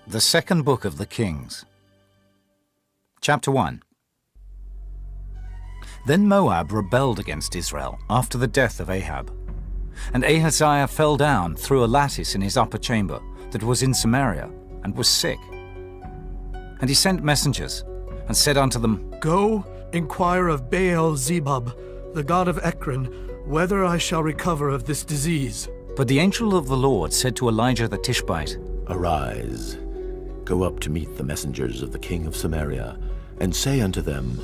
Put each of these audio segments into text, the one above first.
The second book of the Kings. Chapter 1. Then Moab rebelled against Israel after the death of Ahab. And Ahaziah fell down through a lattice in his upper chamber that was in Samaria, and was sick. And he sent messengers, and said unto them, Go, inquire of Baal-zebub, the god of Ekron, whether I shall recover of this disease. But the angel of the Lord said to Elijah the Tishbite, Arise, go up to meet the messengers of the king of Samaria, and say unto them,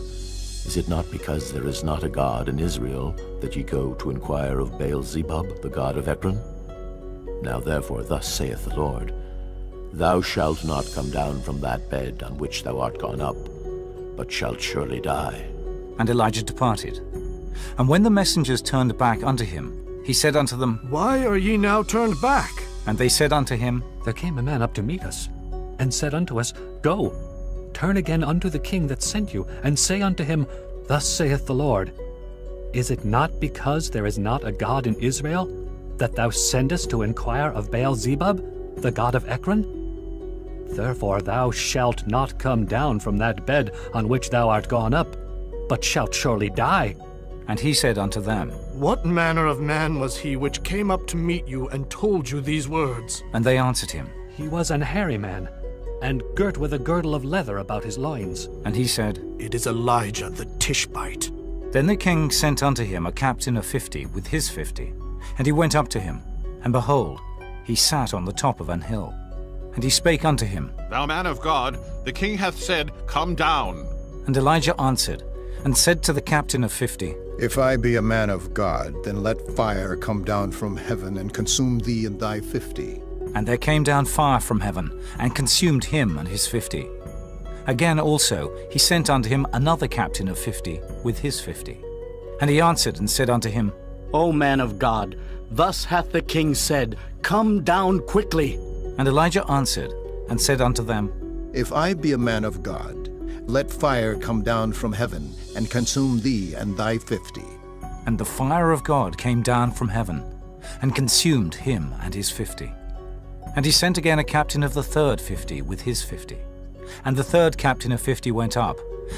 Is it not because there is not a God in Israel that ye go to inquire of Baal-zebub, the god of Ekron? Now therefore thus saith the Lord, Thou shalt not come down from that bed on which thou art gone up, but shalt surely die. And Elijah departed. And when the messengers turned back unto him, he said unto them, Why are ye now turned back? And they said unto him, There came a man up to meet us, and said unto us, Go, turn again unto the king that sent you, and say unto him, Thus saith the Lord, Is it not because there is not a God in Israel, that thou sendest to inquire of Baal-zebub, the god of Ekron? Therefore thou shalt not come down from that bed on which thou art gone up, but shalt surely die. And he said unto them, What manner of man was he which came up to meet you and told you these words? And they answered him. He was an hairy man, and girt with a girdle of leather about his loins. And he said, It is Elijah the Tishbite. Then the king sent unto him a captain of 50 with his 50. And he went up to him, and behold, he sat on the top of an hill. And he spake unto him, Thou man of God, the king hath said, Come down. And Elijah answered, and said to the captain of 50, If I be a man of God, then let fire come down from heaven and consume thee and thy 50. And there came down fire from heaven, and consumed him and his 50. Again also he sent unto him another captain of 50 with his 50. And he answered and said unto him, O man of God, thus hath the king said, Come down quickly. And Elijah answered and said unto them, If I be a man of God, let fire come down from heaven and consume thee and thy 50. And the fire of God came down from heaven, and consumed him and his 50. And he sent again a captain of the third 50 with his 50. And the third captain of 50 went up,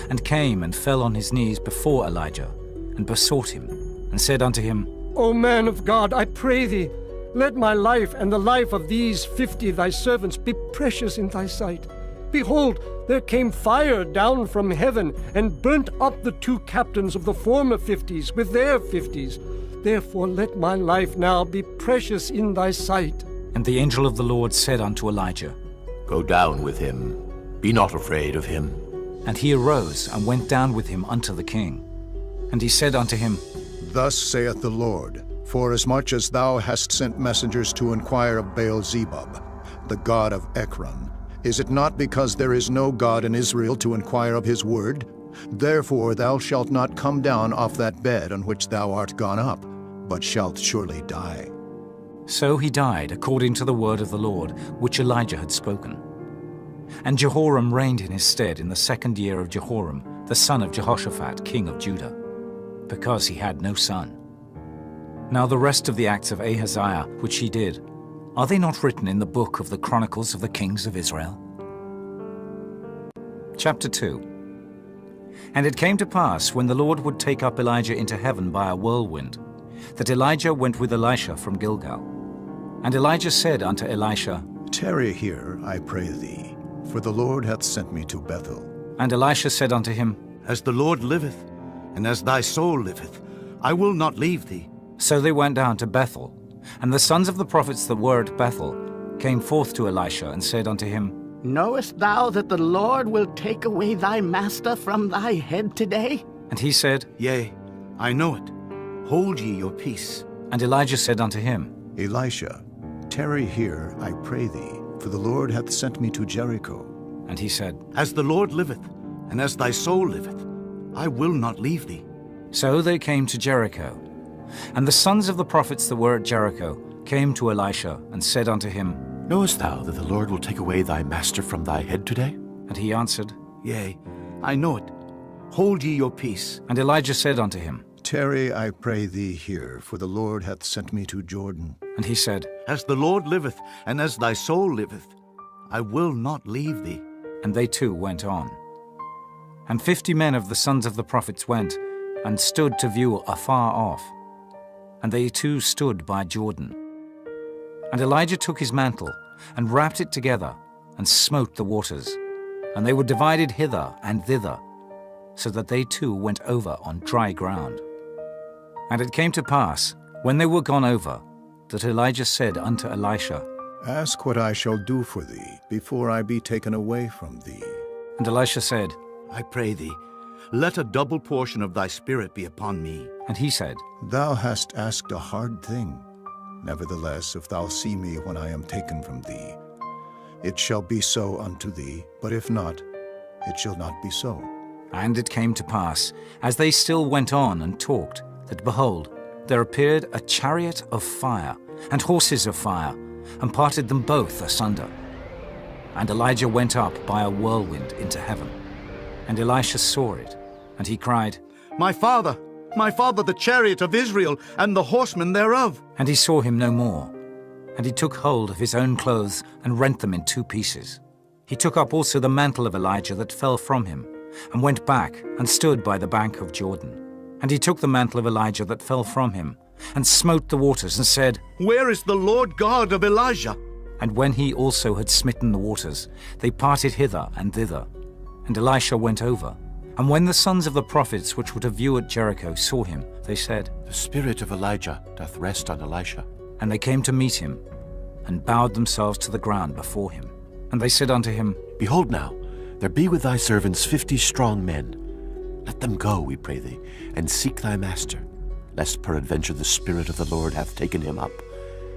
and came and fell on his knees before Elijah, and besought him, and said unto him, O man of God, I pray thee, let my life and the life of these 50 thy servants be precious in thy sight. Behold, there came fire down from heaven, and burnt up the two captains of the former 50s with their 50s. Therefore let my life now be precious in thy sight. And the angel of the Lord said unto Elijah, Go down with him, be not afraid of him. And he arose and went down with him unto the king. And he said unto him, Thus saith the Lord, Forasmuch as thou hast sent messengers to inquire of Baal-zebub, the god of Ekron, is it not because there is no God in Israel to inquire of his word? Therefore thou shalt not come down off that bed on which thou art gone up, but shalt surely die. So he died according to the word of the Lord, which Elijah had spoken. And Jehoram reigned in his stead in the 2nd year of Jehoram, the son of Jehoshaphat, king of Judah, because he had no son. Now the rest of the acts of Ahaziah, which he did, are they not written in the book of the Chronicles of the Kings of Israel? Chapter 2. And it came to pass, when the Lord would take up Elijah into heaven by a whirlwind, that Elijah went with Elisha from Gilgal. And Elijah said unto Elisha, Tarry here, I pray thee, for the Lord hath sent me to Bethel. And Elisha said unto him, As the Lord liveth, and as thy soul liveth, I will not leave thee. So they went down to Bethel. And the sons of the prophets that were at Bethel came forth to Elisha, and said unto him, Knowest thou that the Lord will take away thy master from thy head today? And he said, Yea, I know it. Hold ye your peace. And Elijah said unto him, Elisha, tarry here, I pray thee, for the Lord hath sent me to Jericho. And he said, As the Lord liveth, and as thy soul liveth, I will not leave thee. So they came to Jericho. And the sons of the prophets that were at Jericho came to Elisha, and said unto him, Knowest thou that the Lord will take away thy master from thy head today? And he answered, Yea, I know it. Hold ye your peace. And Elijah said unto him, Tarry, I pray thee here, for the Lord hath sent me to Jordan. And he said, As the Lord liveth, and as thy soul liveth, I will not leave thee. And they too went on. And 50 men of the sons of the prophets went, and stood to view afar off. And they too stood by Jordan. And Elijah took his mantle, and wrapped it together, and smote the waters. And they were divided hither and thither, so that they too went over on dry ground. And it came to pass, when they were gone over, that Elijah said unto Elisha, Ask what I shall do for thee, before I be taken away from thee. And Elisha said, I pray thee, let a double portion of thy spirit be upon me. and he said, Thou hast asked a hard thing. Nevertheless, if thou see me when I am taken from thee, it shall be so unto thee, but if not, it shall not be so. And it came to pass, as they still went on and talked, that behold, there appeared a chariot of fire, and horses of fire, and parted them both asunder. And Elijah went up by a whirlwind into heaven. And Elisha saw it, and he cried, My father, the chariot of Israel, and the horsemen thereof. And he saw him no more. And he took hold of his own clothes, and rent them in 2 pieces. He took up also the mantle of Elijah that fell from him, and went back, and stood by the bank of Jordan. And he took the mantle of Elijah that fell from him, and smote the waters, and said, Where is the Lord God of Elijah? And when he also had smitten the waters, they parted hither and thither. And Elisha went over. And when the sons of the prophets which were to view at Jericho saw him, they said, The spirit of Elijah doth rest on Elisha. And they came to meet him, and bowed themselves to the ground before him. And they said unto him, Behold now, there be with thy servants 50 strong men. Let them go, we pray thee, and seek thy master, lest peradventure the Spirit of the Lord hath taken him up,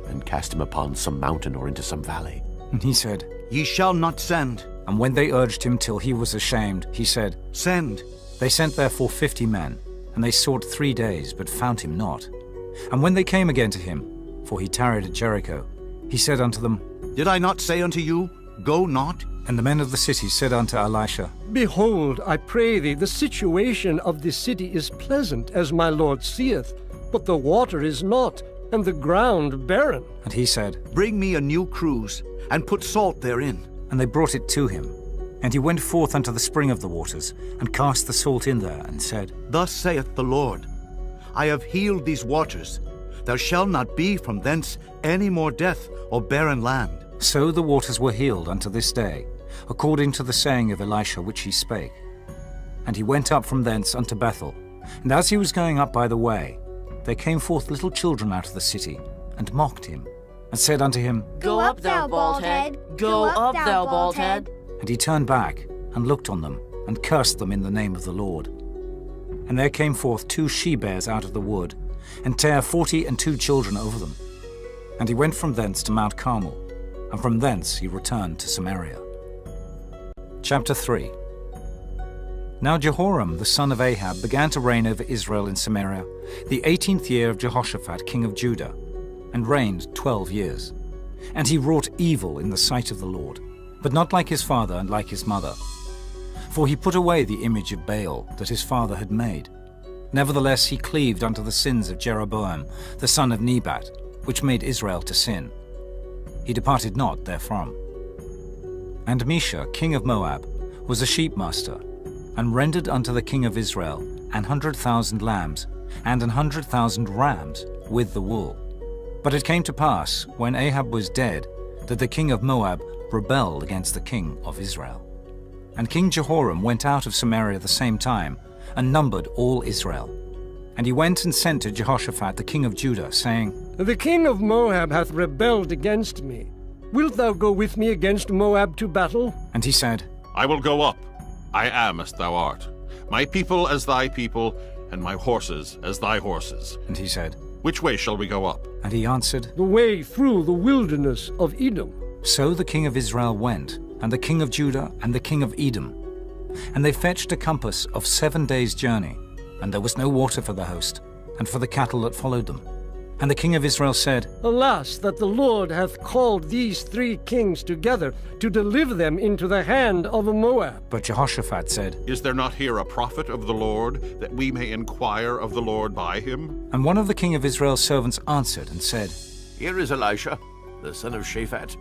and cast him upon some mountain or into some valley. And he said, Ye shall not send. And when they urged him till he was ashamed, he said, Send. They sent therefore 50 men, and they sought 3 days, but found him not. And when they came again to him, for he tarried at Jericho, he said unto them, Did I not say unto you, Go not? And the men of the city said unto Elisha, Behold, I pray thee, the situation of this city is pleasant, as my Lord seeth, but the water is not, and the ground barren. And he said, Bring me a new cruse, and put salt therein. And they brought it to him. And he went forth unto the spring of the waters, and cast the salt in there, and said, Thus saith the Lord, I have healed these waters. There shall not be from thence any more death or barren land. So the waters were healed unto this day, according to the saying of Elisha which he spake. And he went up from thence unto Bethel. And as he was going up by the way, there came forth little children out of the city, and mocked him, and said unto him, Go up, thou bald head! Go up, thou bald head! And he turned back, and looked on them, and cursed them in the name of the Lord. And there came forth 2 she-bears out of the wood, and tare 42 children over them. And he went from thence to Mount Carmel, and from thence he returned to Samaria. Chapter 3. Now Jehoram the son of Ahab began to reign over Israel in Samaria, the 18th year of Jehoshaphat king of Judah, and reigned 12 years. And he wrought evil in the sight of the Lord, but not like his father and like his mother. For he put away the image of Baal that his father had made. Nevertheless he cleaved unto the sins of Jeroboam the son of Nebat, which made Israel to sin. He departed not therefrom. And Mesha king of Moab was a sheepmaster, and rendered unto the king of Israel 100,000 lambs, and 100,000 rams with the wool. But it came to pass, when Ahab was dead, that the king of Moab rebelled against the king of Israel. And King Jehoram went out of Samaria the same time, and numbered all Israel. And he went and sent to Jehoshaphat the king of Judah, saying, The king of Moab hath rebelled against me. Wilt thou go with me against Moab to battle? And he said, I will go up. I am as thou art. My people as thy people, and my horses as thy horses. And he said, Which way shall we go up? And he answered, The way through the wilderness of Edom. So the king of Israel went, and the king of Judah, and the king of Edom. And they fetched a compass of 7 days' journey, and there was no water for the host, and for the cattle that followed them. And the king of Israel said, Alas, that the Lord hath called these 3 kings together to deliver them into the hand of Moab. But Jehoshaphat said, Is there not here a prophet of the Lord, that we may inquire of the Lord by him? And one of the king of Israel's servants answered and said, Here is Elisha, the son of Shaphat.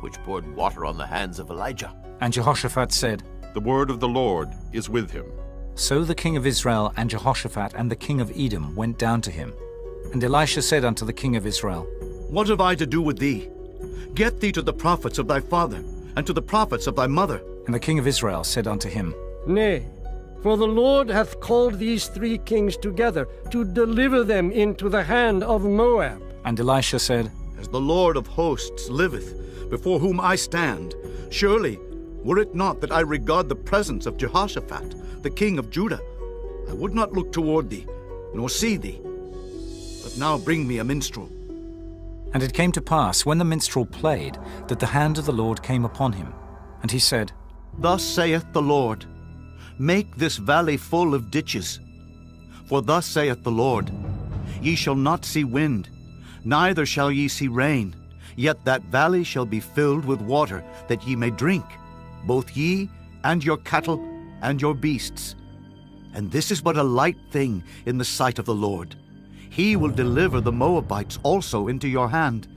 which poured water on the hands of Elijah. And Jehoshaphat said, The word of the Lord is with him. So the king of Israel and Jehoshaphat and the king of Edom went down to him. And Elisha said unto the king of Israel, What have I to do with thee? Get thee to the prophets of thy father, and to the prophets of thy mother. And the king of Israel said unto him, Nay, for the Lord hath called these 3 kings together to deliver them into the hand of Moab. And Elisha said, As the Lord of hosts liveth, before whom I stand, surely, were it not that I regard the presence of Jehoshaphat, the king of Judah, I would not look toward thee, nor see thee. But now bring me a minstrel. And it came to pass, when the minstrel played, that the hand of the Lord came upon him. And he said, Thus saith the Lord, Make this valley full of ditches. For thus saith the Lord, Ye shall not see wind, neither shall ye see rain, yet that valley shall be filled with water, that ye may drink, both ye and your cattle and your beasts. And this is but a light thing in the sight of the Lord. He will deliver the Moabites also into your hand,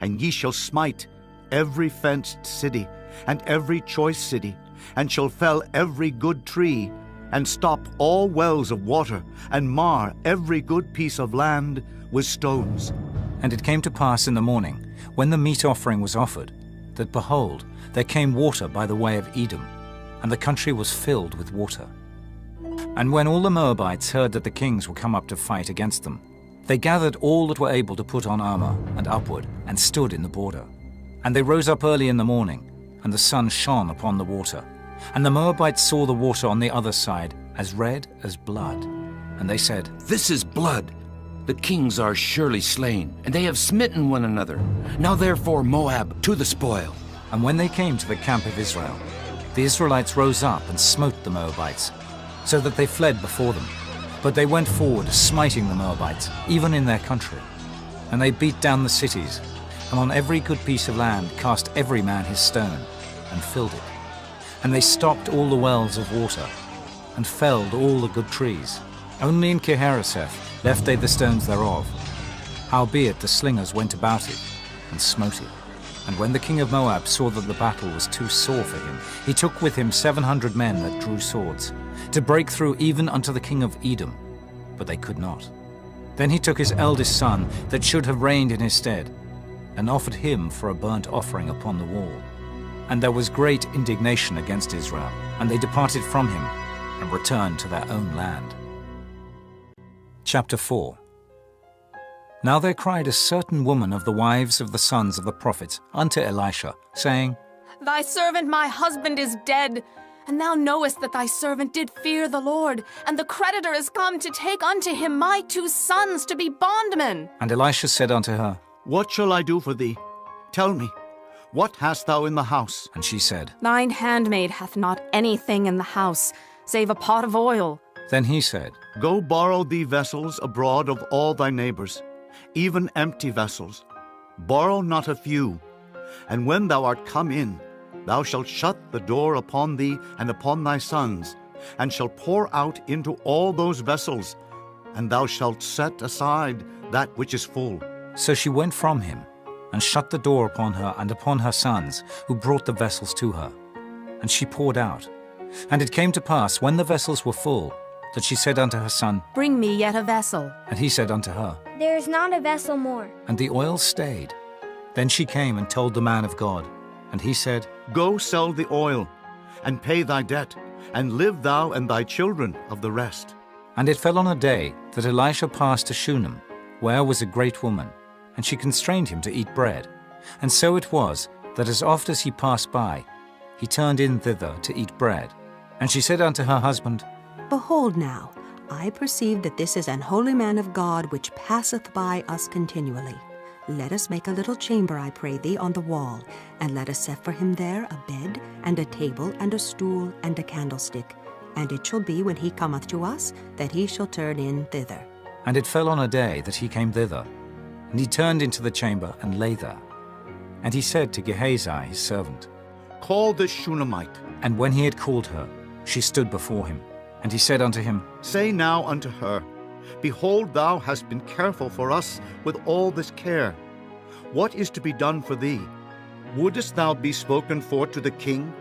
and ye shall smite every fenced city and every choice city, and shall fell every good tree, and stop all wells of water, and mar every good piece of land with stones. And it came to pass in the morning, when the meat offering was offered, that behold, there came water by the way of Edom, and the country was filled with water. And when all the Moabites heard that the kings were come up to fight against them, they gathered all that were able to put on armor, and upward, and stood in the border. And they rose up early in the morning, and the sun shone upon the water. And the Moabites saw the water on the other side as red as blood. And they said, This is blood. The kings are surely slain, and they have smitten one another. Now therefore, Moab, to the spoil. And when they came to the camp of Israel, the Israelites rose up and smote the Moabites, so that they fled before them. But they went forward, smiting the Moabites, even in their country. And they beat down the cities, and on every good piece of land cast every man his stone, and filled it. And they stopped all the wells of water, and felled all the good trees. Only in Kirharaseth left they the stones thereof. Howbeit the slingers went about it, and smote it. And when the king of Moab saw that the battle was too sore for him, he took with him 700 men that drew swords, to break through even unto the king of Edom, but they could not. Then he took his eldest son, that should have reigned in his stead, and offered him for a burnt offering upon the wall. And there was great indignation against Israel, and they departed from him, and returned to their own land. Chapter 4. Now there cried a certain woman of the wives of the sons of the prophets unto Elisha, saying, Thy servant my husband is dead, and thou knowest that thy servant did fear the Lord, and the creditor is come to take unto him my 2 sons to be bondmen. And Elisha said unto her, What shall I do for thee? Tell me, what hast thou in the house? And she said, Thine handmaid hath not anything in the house, save a pot of oil. Then he said, Go borrow thee vessels abroad of all thy neighbors, even empty vessels. Borrow not a few. And when thou art come in, thou shalt shut the door upon thee and upon thy sons, and shalt pour out into all those vessels, and thou shalt set aside that which is full. So she went from him, and shut the door upon her and upon her sons, who brought the vessels to her. And she poured out. And it came to pass, when the vessels were full, that she said unto her son, Bring me yet a vessel. And he said unto her, There is not a vessel more. And the oil stayed. Then she came and told the man of God. And he said, Go sell the oil, and pay thy debt, and live thou and thy children of the rest. And it fell on a day that Elisha passed to Shunem, where was a great woman, and she constrained him to eat bread. And so it was, that as oft as he passed by, he turned in thither to eat bread. And she said unto her husband, Behold now, I perceive that this is an holy man of God, which passeth by us continually. Let us make a little chamber, I pray thee, on the wall, and let us set for him there a bed, and a table, and a stool, and a candlestick. And it shall be, when he cometh to us, that he shall turn in thither. And it fell on a day that he came thither. And he turned into the chamber, and lay there. And he said to Gehazi his servant, Call this Shunammite. And when he had called her, she stood before him. And he said unto him, Say now unto her, Behold, thou hast been careful for us with all this care. What is to be done for thee? Wouldest thou be spoken for to the king,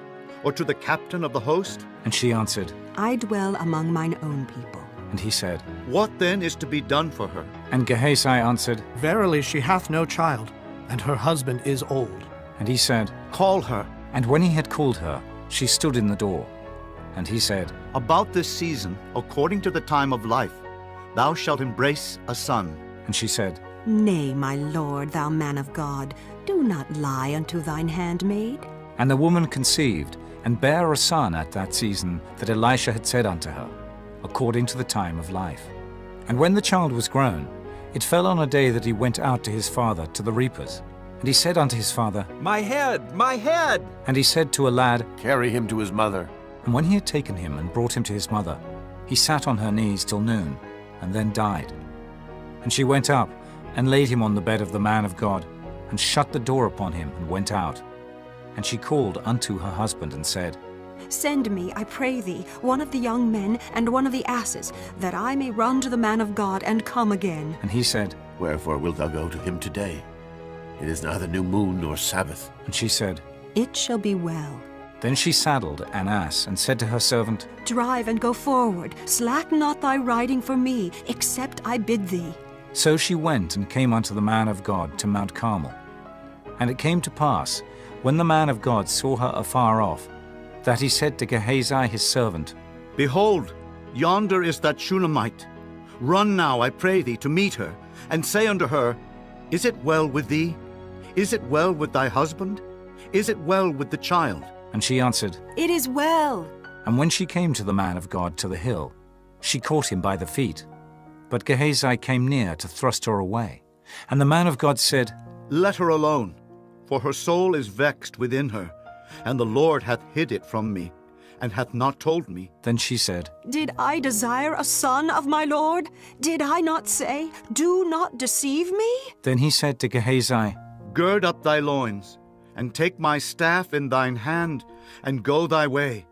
or to the captain of the host? And she answered, I dwell among mine own people. And he said, What then is to be done for her? And Gehazi answered, Verily she hath no child, and her husband is old. And he said, Call her. And when he had called her, she stood in the door. And he said, About this season, according to the time of life, thou shalt embrace a son. And she said, Nay, my lord, thou man of God, do not lie unto thine handmaid. And the woman conceived, and bare a son at that season that Elisha had said unto her, according to the time of life. And when the child was grown, it fell on a day that he went out to his father to the reapers. And he said unto his father, My head, my head! And he said to a lad, Carry him to his mother. And when he had taken him and brought him to his mother, he sat on her knees till noon, and then died. And she went up, and laid him on the bed of the man of God, and shut the door upon him, and went out. And she called unto her husband, and said, Send me, I pray thee, one of the young men and one of the asses, that I may run to the man of God and come again. And he said, Wherefore wilt thou go to him today? It is neither new moon nor Sabbath. And she said, It shall be well. Then she saddled an ass, and said to her servant, Drive and go forward, slack not thy riding for me, except I bid thee. So she went and came unto the man of God to Mount Carmel. And it came to pass, when the man of God saw her afar off, that he said to Gehazi his servant, Behold, yonder is that Shunammite. Run now, I pray thee, to meet her, and say unto her, Is it well with thee? Is it well with thy husband? Is it well with the child? And she answered, It is well. And when she came to the man of God to the hill, she caught him by the feet. But Gehazi came near to thrust her away. And the man of God said, Let her alone, for her soul is vexed within her, and the Lord hath hid it from me, and hath not told me. Then she said, Did I desire a son of my Lord? Did I not say, Do not deceive me? Then he said to Gehazi, Gird up thy loins, and take my staff in thine hand, and go thy way.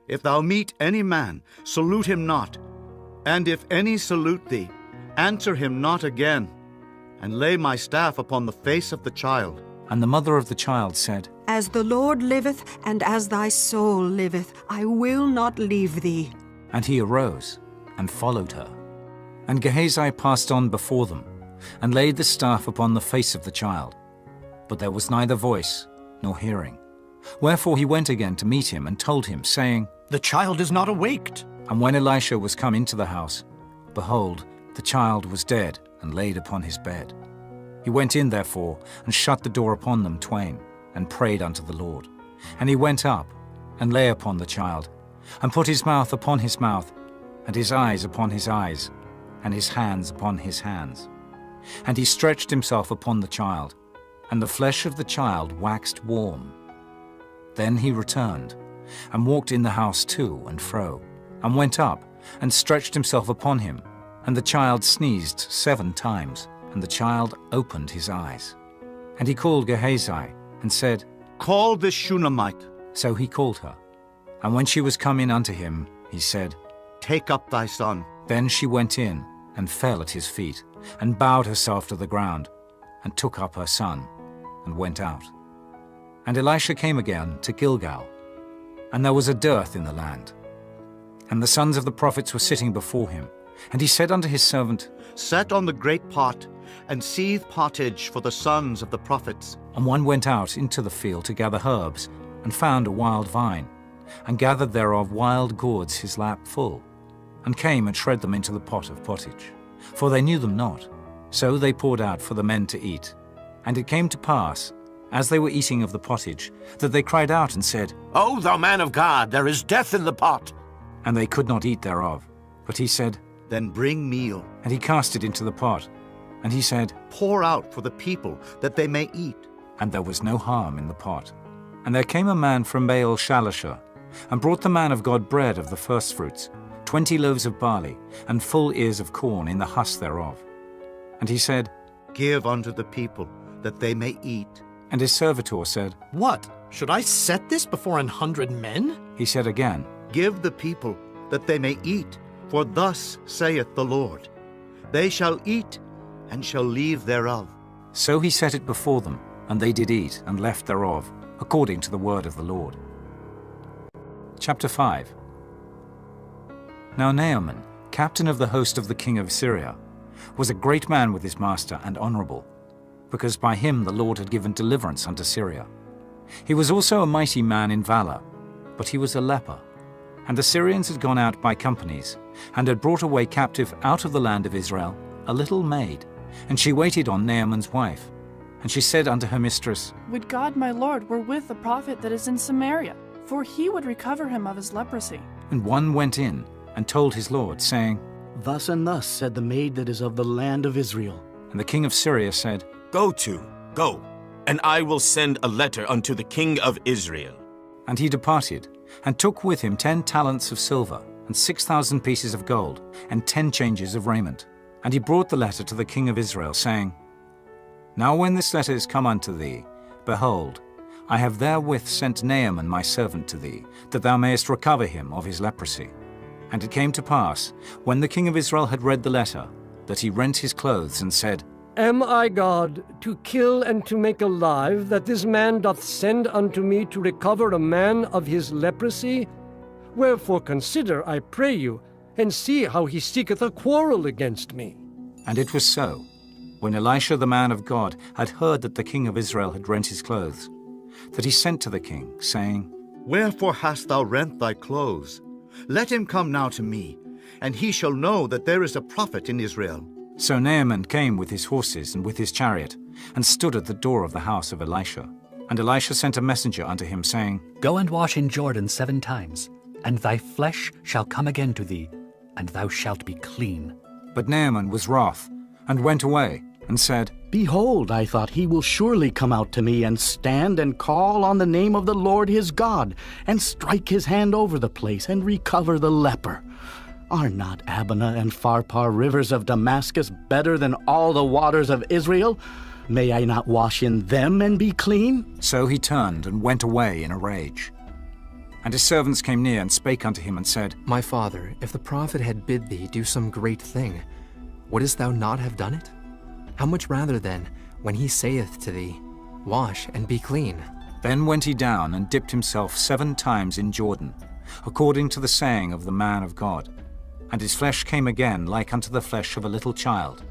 If thou meet any man, salute him not. And if any salute thee, answer him not again. And lay my staff upon the face of the child. And the mother of the child said, As the Lord liveth, and as thy soul liveth, I will not leave thee. And he arose, and followed her. And Gehazi passed on before them, and laid the staff upon the face of the child. But there was neither voice, nor hearing. Wherefore he went again to meet him, and told him, saying, The child is not awaked. And when Elisha was come into the house, behold, the child was dead, and laid upon his bed. He went in therefore, and shut the door upon them twain, and prayed unto the Lord. And he went up, and lay upon the child, and put his mouth upon his mouth, and his eyes upon his eyes, and his hands upon his hands. And he stretched himself upon the child, and the flesh of the child waxed warm. Then he returned, and walked in the house to and fro, and went up, and stretched himself upon him. And the child sneezed 7 times, and the child opened his eyes. And he called Gehazi, and said, Call this Shunammite. So he called her. And when she was come in unto him, he said, Take up thy son. Then she went in, and fell at his feet, and bowed herself to the ground, and took up her son, and went out. And Elisha came again to Gilgal, and there was a dearth in the land. And the sons of the prophets were sitting before him. And he said unto his servant, Set on the great pot, and seethe pottage for the sons of the prophets. And one went out into the field to gather herbs, and found a wild vine, and gathered thereof wild gourds his lap full, and came and shred them into the pot of pottage. For they knew them not. So they poured out for the men to eat. And it came to pass, as they were eating of the pottage, that they cried out and said, O thou man of God, there is death in the pot. And they could not eat thereof. But he said, Then bring meal. And he cast it into the pot. And he said, Pour out for the people, that they may eat. And there was no harm in the pot. And there came a man from Baal Shalishah, and brought the man of God bread of the firstfruits, 20 loaves of barley, and full ears of corn in the husk thereof. And he said, Give unto the people, that they may eat. And his servitor said, What? Should I set this before 100 men? He said again, Give the people, that they may eat. For thus saith the Lord, They shall eat, and shall leave thereof. So he set it before them, And they did eat and left thereof, according to the word of the Lord. Chapter 5. Now Naaman, captain of the host of the king of Syria, was a great man with his master and honorable, because by him the Lord had given deliverance unto Syria. He was also a mighty man in valor, but he was a leper. And the Syrians had gone out by companies, and had brought away captive out of the land of Israel a little maid, and she waited on Naaman's wife. And she said unto her mistress, Would God my Lord were with the prophet that is in Samaria, for he would recover him of his leprosy. And one went in and told his lord, saying, Thus and thus said the maid that is of the land of Israel. And the king of Syria said, Go, and I will send a letter unto the king of Israel. And he departed, and took with him 10 talents of silver, and 6,000 pieces of gold, and 10 changes of raiment. And he brought the letter to the king of Israel, saying, Now when this letter is come unto thee, behold, I have therewith sent Naaman my servant to thee, that thou mayest recover him of his leprosy. And it came to pass, when the king of Israel had read the letter, that he rent his clothes, and said, Am I God, to kill and to make alive, that this man doth send unto me to recover a man of his leprosy? Wherefore consider, I pray you, and see how he seeketh a quarrel against me. And it was so, when Elisha the man of God had heard that the king of Israel had rent his clothes, that he sent to the king, saying, Wherefore hast thou rent thy clothes? Let him come now to me, and he shall know that there is a prophet in Israel. So Naaman came with his horses and with his chariot, and stood at the door of the house of Elisha. And Elisha sent a messenger unto him, saying, Go and wash in Jordan 7 times, and thy flesh shall come again to thee, and thou shalt be clean. But Naaman was wroth, and went away, and said, Behold, I thought he will surely come out to me, and stand and call on the name of the Lord his God, and strike his hand over the place, and recover the leper. Are not Abana and Pharpar rivers of Damascus better than all the waters of Israel? May I not wash in them and be clean? So he turned and went away in a rage. And his servants came near and spake unto him, and said, My father, if the prophet had bid thee do some great thing, wouldest thou not have done it? How much rather then, when he saith to thee, Wash and be clean? Then went he down and dipped himself 7 times in Jordan, according to the saying of the man of God. And his flesh came again like unto the flesh of a little child,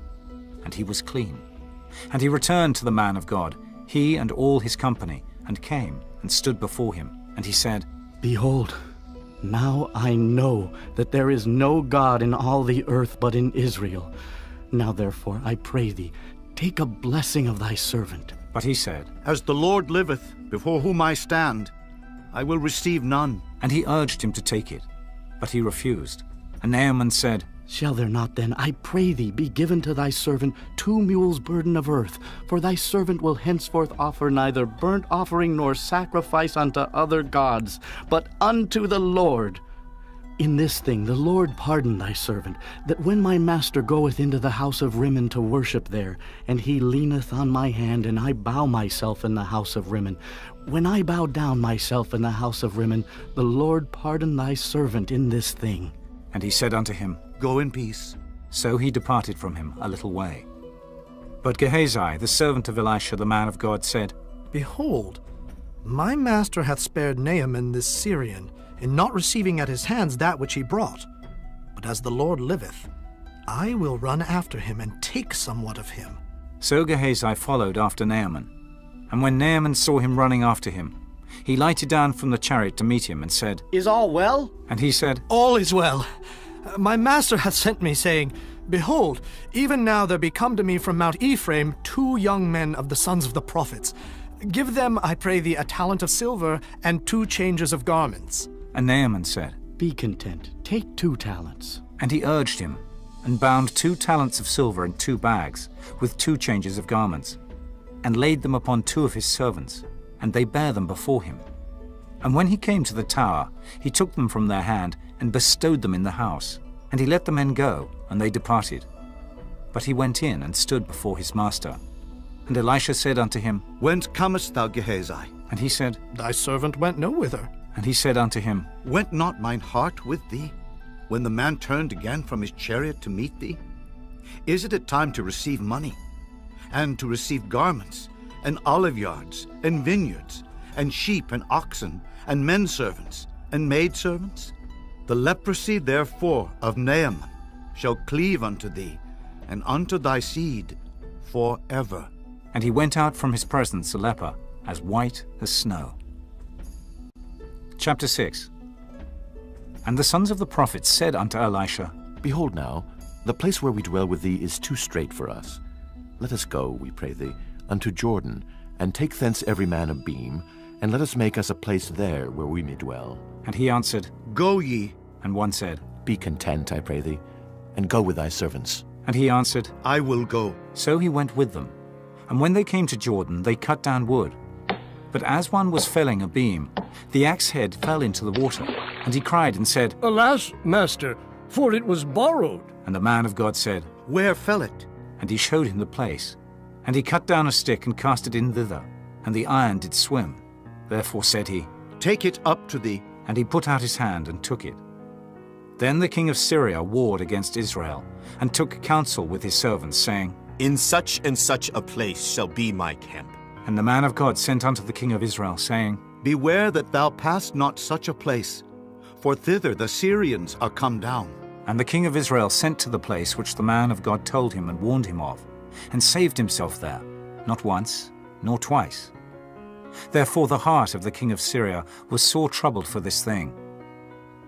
and he was clean. And he returned to the man of God, he and all his company, and came and stood before him. And he said, Behold, now I know that there is no God in all the earth but in Israel. Now therefore, I pray thee, take a blessing of thy servant. But he said, As the Lord liveth, before whom I stand, I will receive none. And he urged him to take it, but he refused. And Naaman said, Shall there not then, I pray thee, be given to thy servant 2 mules' burden of earth? For thy servant will henceforth offer neither burnt offering nor sacrifice unto other gods, but unto the Lord. In this thing the Lord pardon thy servant, that when my master goeth into the house of Rimmon to worship there, and he leaneth on my hand, and I bow myself in the house of Rimmon, when I bow down myself in the house of Rimmon, the Lord pardon thy servant in this thing. And he said unto him, Go in peace. So he departed from him a little way. But Gehazi, the servant of Elisha the man of God, said, Behold, my master hath spared Naaman this Syrian, in not receiving at his hands that which he brought. But as the Lord liveth, I will run after him and take somewhat of him. So Gehazi followed after Naaman. And when Naaman saw him running after him, he lighted down from the chariot to meet him, and said, Is all well? And he said, All is well. My master hath sent me, saying, Behold, even now there be come to me from Mount Ephraim 2 young men of the sons of the prophets. Give them, I pray thee, a talent of silver and 2 changes of garments. And Naaman said, Be content, take 2 talents. And he urged him, and bound 2 talents of silver in 2 bags, with 2 changes of garments, and laid them upon 2 of his servants, and they bare them before him. And when he came to the tower, he took them from their hand, and bestowed them in the house. And he let the men go, and they departed. But he went in and stood before his master. And Elisha said unto him, Whence comest thou, Gehazi? And he said, Thy servant went no whither. And he said unto him, Went not mine heart with thee, when the man turned again from his chariot to meet thee? Is it a time to receive money, and to receive garments, and olive yards, and vineyards, and sheep and oxen, and men servants, and maidservants? The leprosy therefore of Naaman shall cleave unto thee, and unto thy seed forever. And he went out from his presence a leper, as white as snow. Chapter 6. And the sons of the prophets said unto Elisha, Behold now, the place where we dwell with thee is too strait for us. Let us go, we pray thee, unto Jordan, and take thence every man a beam, and let us make us a place there where we may dwell. And he answered, Go ye. And one said, Be content, I pray thee, and go with thy servants. And he answered, I will go. So he went with them. And when they came to Jordan, they cut down wood. But as one was felling a beam, the axe head fell into the water. And he cried and said, Alas, master, for it was borrowed. And the man of God said, Where fell it? And he showed him the place. And he cut down a stick and cast it in thither, and the iron did swim. Therefore said he, Take it up to thee. And he put out his hand and took it. Then the king of Syria warred against Israel, and took counsel with his servants, saying, In such and such a place shall be my camp. And the man of God sent unto the king of Israel, saying, Beware that thou pass not such a place, for thither the Syrians are come down. And the king of Israel sent to the place which the man of God told him and warned him of, and saved himself there, not once, nor twice. Therefore the heart of the king of Syria was sore troubled for this thing.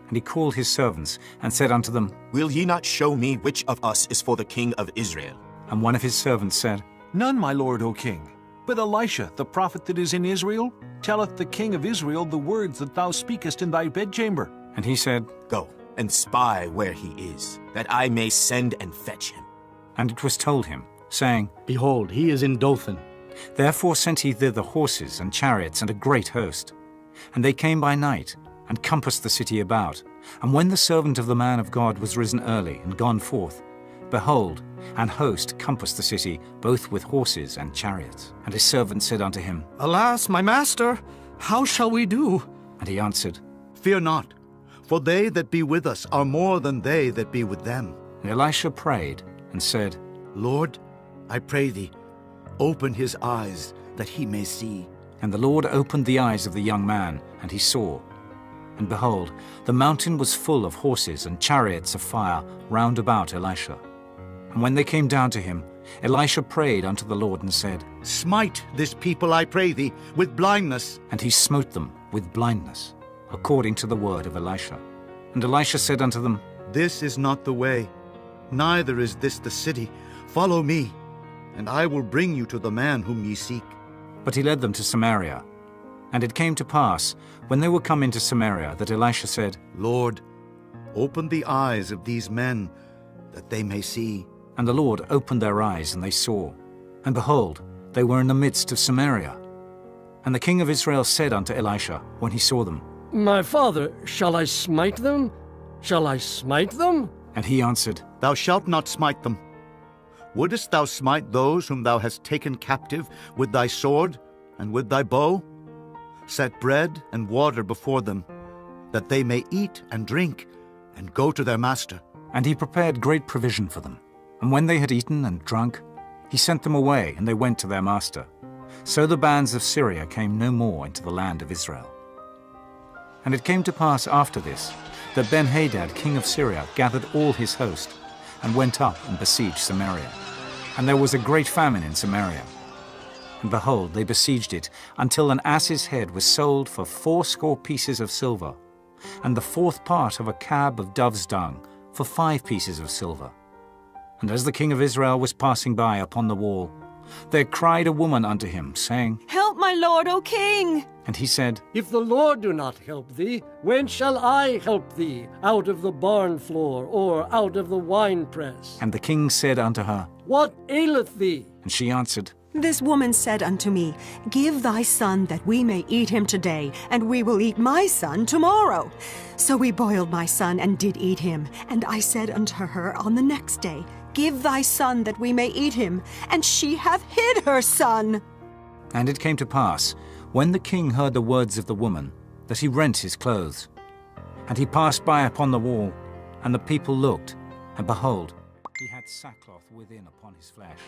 And he called his servants, and said unto them, Will ye not show me which of us is for the king of Israel? And one of his servants said, None, my lord, O king. But Elisha, the prophet that is in Israel, telleth the king of Israel the words that thou speakest in thy bedchamber. And he said, Go, and spy where he is, that I may send and fetch him. And it was told him, saying, Behold, he is in Dothan. Therefore sent he thither horses and chariots and a great host. And they came by night, and compassed the city about. And when the servant of the man of God was risen early and gone forth, behold, an host compassed the city, both with horses and chariots. And his servant said unto him, Alas, my master, how shall we do? And he answered, Fear not, for they that be with us are more than they that be with them. And Elisha prayed and said, Lord, I pray thee, open his eyes, that he may see. And the Lord opened the eyes of the young man, and he saw. And behold, the mountain was full of horses and chariots of fire round about Elisha. And when they came down to him, Elisha prayed unto the Lord and said, Smite this people, I pray thee, with blindness. And he smote them with blindness, according to the word of Elisha. And Elisha said unto them, This is not the way, neither is this the city. Follow me, and I will bring you to the man whom ye seek. But he led them to Samaria. And it came to pass, when they were come into Samaria, that Elisha said, Lord, open the eyes of these men, that they may see. And the Lord opened their eyes, and they saw. And behold, they were in the midst of Samaria. And the king of Israel said unto Elisha, when he saw them, My father, shall I smite them? Shall I smite them? And he answered, Thou shalt not smite them. Wouldest thou smite those whom thou hast taken captive with thy sword and with thy bow? Set bread and water before them, that they may eat and drink, and go to their master. And he prepared great provision for them. And when they had eaten and drunk, he sent them away, and they went to their master. So the bands of Syria came no more into the land of Israel. And it came to pass after this, that Ben-Hadad king of Syria gathered all his host, and went up and besieged Samaria. And there was a great famine in Samaria. And behold, they besieged it, until an ass's head was sold for 80 pieces of silver, and the 4th part of a cab of dove's dung for 5 pieces of silver. And as the king of Israel was passing by upon the wall, there cried a woman unto him, saying, Help, my lord, O king! And he said, If the Lord do not help thee, when shall I help thee out of the barn floor, or out of the winepress? And the king said unto her, What aileth thee? And she answered, This woman said unto me, Give thy son that we may eat him today, and we will eat my son tomorrow. So we boiled my son and did eat him. And I said unto her on the next day, Give thy son that we may eat him. And she hath hid her son. And it came to pass, when the king heard the words of the woman, that he rent his clothes. And he passed by upon the wall, and the people looked, and behold, he had sackcloth within upon his flesh.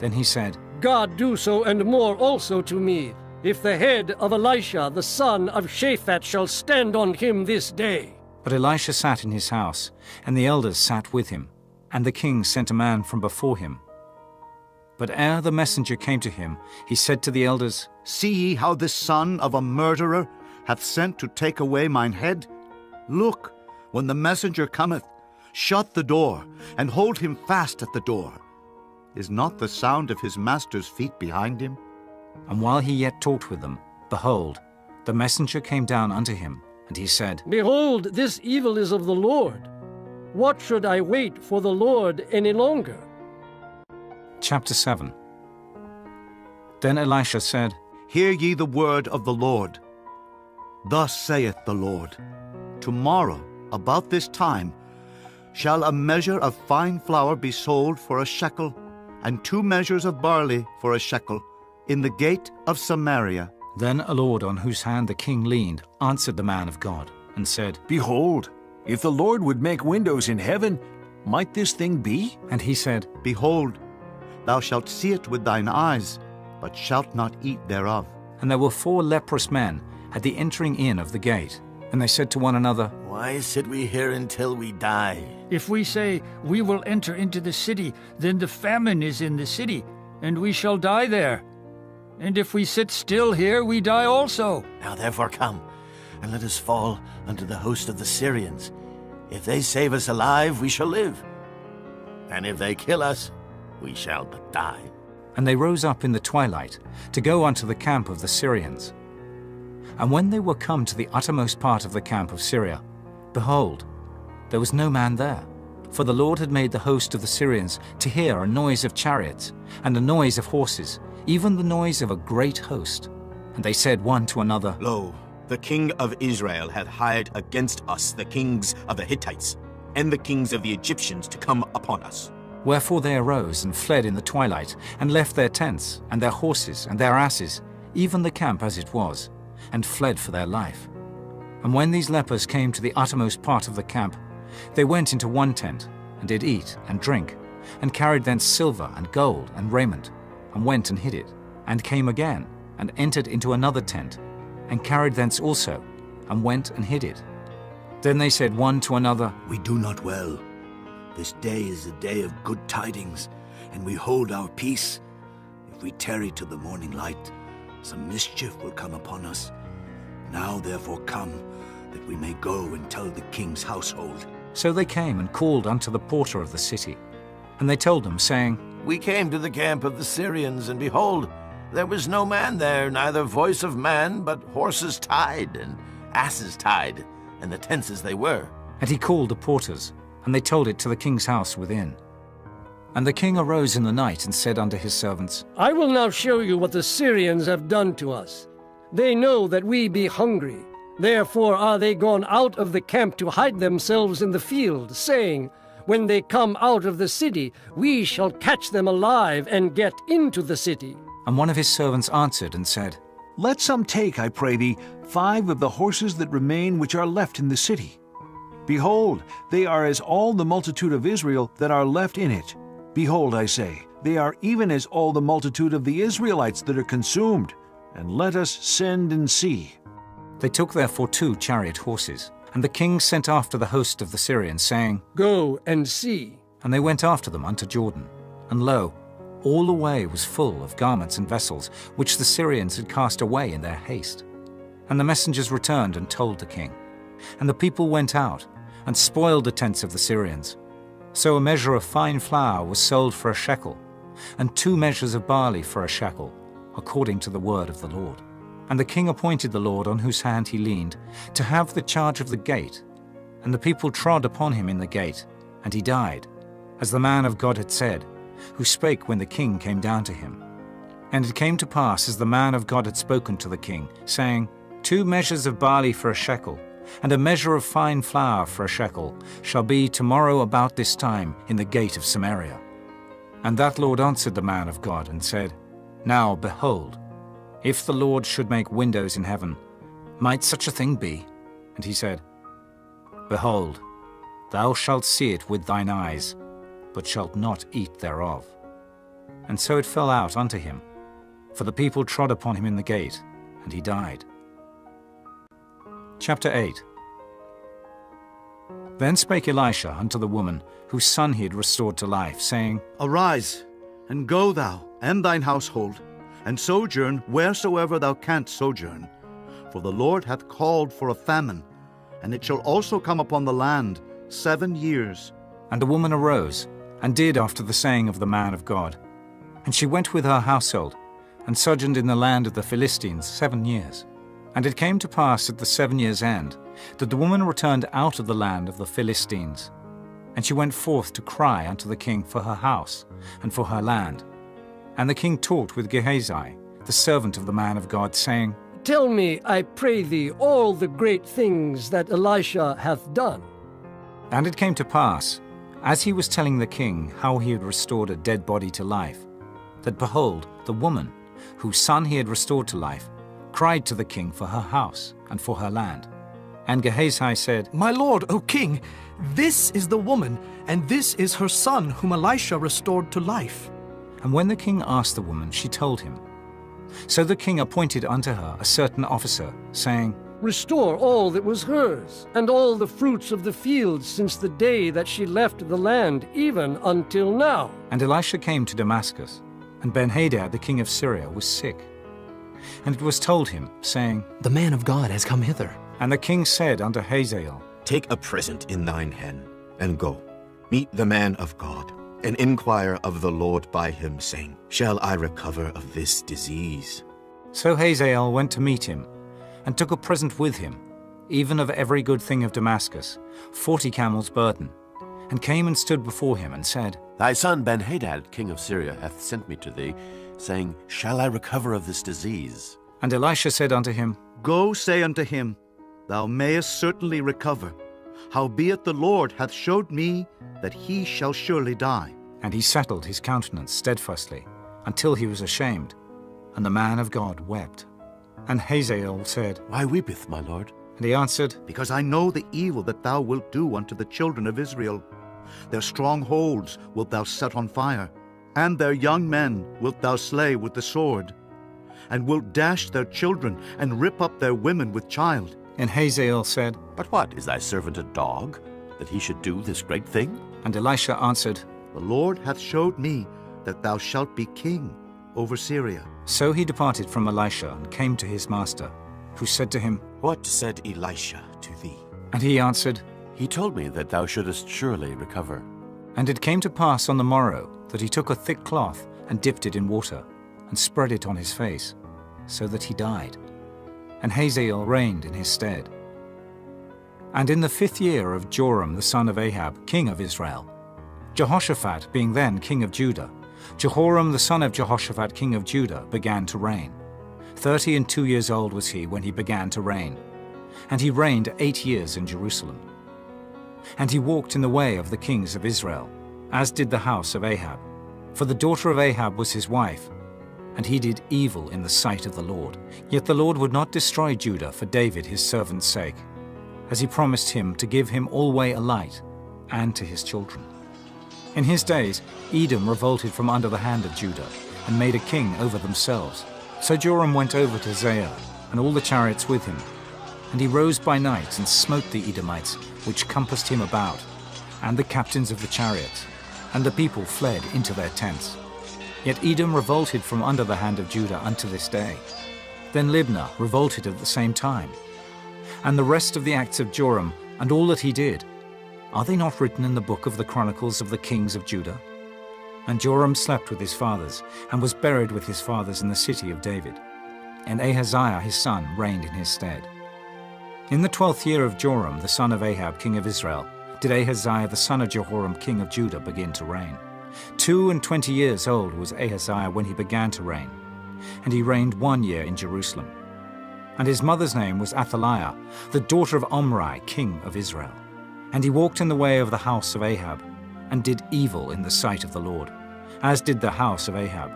Then he said, God do so and more also to me, if the head of Elisha the son of Shaphat shall stand on him this day. But Elisha sat in his house, and the elders sat with him, and the king sent a man from before him. But ere the messenger came to him, he said to the elders, See ye how this son of a murderer hath sent to take away mine head? Look, when the messenger cometh, shut the door, and hold him fast at the door. Is not the sound of his master's feet behind him? And while he yet talked with them, behold, the messenger came down unto him, and he said, Behold, this evil is of the Lord. What should I wait for the Lord any longer? Chapter 7. Then Elisha said, Hear ye the word of the Lord. Thus saith the Lord, Tomorrow, about this time, shall a measure of fine flour be sold for a shekel, and 2 measures of barley for a shekel, in the gate of Samaria. Then a lord on whose hand the king leaned answered the man of God, and said, Behold, if the Lord would make windows in heaven, might this thing be? And he said, Behold, thou shalt see it with thine eyes, but shalt not eat thereof. And there were 4 leprous men at the entering in of the gate, and they said to one another, Why sit we here until we die? If we say, We will enter into the city, then the famine is in the city, and we shall die there. And if we sit still here, we die also. Now therefore come, and let us fall unto the host of the Syrians. If they save us alive, we shall live. And if they kill us, we shall but die. And they rose up in the twilight to go unto the camp of the Syrians. And when they were come to the uttermost part of the camp of Syria, behold, there was no man there. For the Lord had made the host of the Syrians to hear a noise of chariots, and a noise of horses, even the noise of a great host. And they said one to another, Lo, the king of Israel hath hired against us the kings of the Hittites, and the kings of the Egyptians to come upon us. Wherefore they arose and fled in the twilight, and left their tents, and their horses, and their asses, even the camp as it was, and fled for their life. And when these lepers came to the uttermost part of the camp, they went into one tent, and did eat and drink, and carried thence silver and gold and raiment, and went and hid it, and came again, and entered into another tent, and carried thence also, and went and hid it. Then they said one to another, We do not well. This day is a day of good tidings, and we hold our peace. If we tarry till the morning light, some mischief will come upon us. Now therefore come, that we may go and tell the king's household. So they came and called unto the porter of the city. And they told them, saying, We came to the camp of the Syrians, and behold, there was no man there, neither voice of man, but horses tied, and asses tied, and the tents as they were. And he called the porters, and they told it to the king's house within. And the king arose in the night, and said unto his servants, I will now show you what the Syrians have done to us. They know that we be hungry. Therefore are they gone out of the camp to hide themselves in the field, saying, When they come out of the city, we shall catch them alive and get into the city. And one of his servants answered and said, Let some take, I pray thee, 5 of the horses that remain which are left in the city. Behold, they are as all the multitude of Israel that are left in it. Behold, I say, they are even as all the multitude of the Israelites that are consumed. And let us send and see. They took therefore 2 chariot horses, and the king sent after the host of the Syrians, saying, Go and see. And they went after them unto Jordan. And lo, all the way was full of garments and vessels, which the Syrians had cast away in their haste. And the messengers returned and told the king. And the people went out, and spoiled the tents of the Syrians. So a measure of fine flour was sold for a shekel, and 2 measures of barley for a shekel, according to the word of the Lord. And the king appointed the Lord on whose hand he leaned, to have the charge of the gate. And the people trod upon him in the gate, and he died, as the man of God had said, who spake when the king came down to him. And it came to pass, as the man of God had spoken to the king, saying, 2 measures of barley for a shekel, and a measure of fine flour for a shekel, shall be tomorrow about this time in the gate of Samaria. And that Lord answered the man of God, and said, Now, behold, if the Lord should make windows in heaven, might such a thing be? And he said, Behold, thou shalt see it with thine eyes, but shalt not eat thereof. And so it fell out unto him, for the people trod upon him in the gate, and he died. Chapter 8. Then spake Elisha unto the woman, whose son he had restored to life, saying, Arise, and go thou, and thine household, and sojourn wheresoever thou canst sojourn. For the Lord hath called for a famine, and it shall also come upon the land 7 years. And the woman arose, and did after the saying of the man of God. And she went with her household, and sojourned in the land of the Philistines 7 years. And it came to pass at the 7 years' end, that the woman returned out of the land of the Philistines. And she went forth to cry unto the king for her house, and for her land. And the king talked with Gehazi, the servant of the man of God, saying, Tell me, I pray thee, all the great things that Elisha hath done. And it came to pass, as he was telling the king how he had restored a dead body to life, that behold, the woman, whose son he had restored to life, cried to the king for her house and for her land. And Gehazi said, My lord, O king, this is the woman, and this is her son whom Elisha restored to life. And when the king asked the woman, she told him. So the king appointed unto her a certain officer, saying, Restore all that was hers, and all the fruits of the field since the day that she left the land, even until now. And Elisha came to Damascus, and Benhadad the king of Syria was sick. And it was told him, saying, The man of God has come hither. And the king said unto Hazael, Take a present in thine hand, and go. Meet the man of God, and inquire of the Lord by him, saying, Shall I recover of this disease? So Hazael went to meet him, and took a present with him, even of every good thing of Damascus, 40 camels' burden, and came and stood before him, and said, Thy son Benhadad, king of Syria, hath sent me to thee, saying, Shall I recover of this disease? And Elisha said unto him, Go say unto him, Thou mayest certainly recover. Howbeit the Lord hath showed me that he shall surely die. And he settled his countenance steadfastly, until he was ashamed. And the man of God wept. And Hazael said, Why weepeth my lord? And he answered, Because I know the evil that thou wilt do unto the children of Israel. Their strongholds wilt thou set on fire, and their young men wilt thou slay with the sword, and wilt dash their children, and rip up their women with child. And Hazael said, But what, is thy servant a dog, that he should do this great thing? And Elisha answered, The Lord hath showed me that thou shalt be king over Syria. So he departed from Elisha, and came to his master, who said to him, What said Elisha to thee? And he answered, He told me that thou shouldest surely recover. And it came to pass on the morrow, that he took a thick cloth, and dipped it in water, and spread it on his face, so that he died. And Hazael reigned in his stead. And in the 5th year of Joram the son of Ahab, king of Israel, Jehoshaphat being then king of Judah, Jehoram the son of Jehoshaphat king of Judah began to reign. 32 years old was he when he began to reign. And he reigned 8 years in Jerusalem. And he walked in the way of the kings of Israel, as did the house of Ahab. For the daughter of Ahab was his wife, and he did evil in the sight of the Lord. Yet the Lord would not destroy Judah for David his servant's sake, as he promised him to give him alway a light, and to his children. In his days Edom revolted from under the hand of Judah, and made a king over themselves. So Joram went over to Zair, and all the chariots with him. And he rose by night, and smote the Edomites, which compassed him about, and the captains of the chariots. And the people fled into their tents. Yet Edom revolted from under the hand of Judah unto this day. Then Libnah revolted at the same time. And the rest of the acts of Joram, and all that he did, are they not written in the book of the Chronicles of the kings of Judah? And Joram slept with his fathers, and was buried with his fathers in the city of David. And Ahaziah his son reigned in his stead. In the 12th year of Joram the son of Ahab king of Israel, did Ahaziah the son of Jehoram king of Judah begin to reign. 22 years old was Ahaziah when he began to reign, and he reigned 1 year in Jerusalem. And his mother's name was Athaliah, the daughter of Omri, king of Israel. And he walked in the way of the house of Ahab, and did evil in the sight of the Lord, as did the house of Ahab,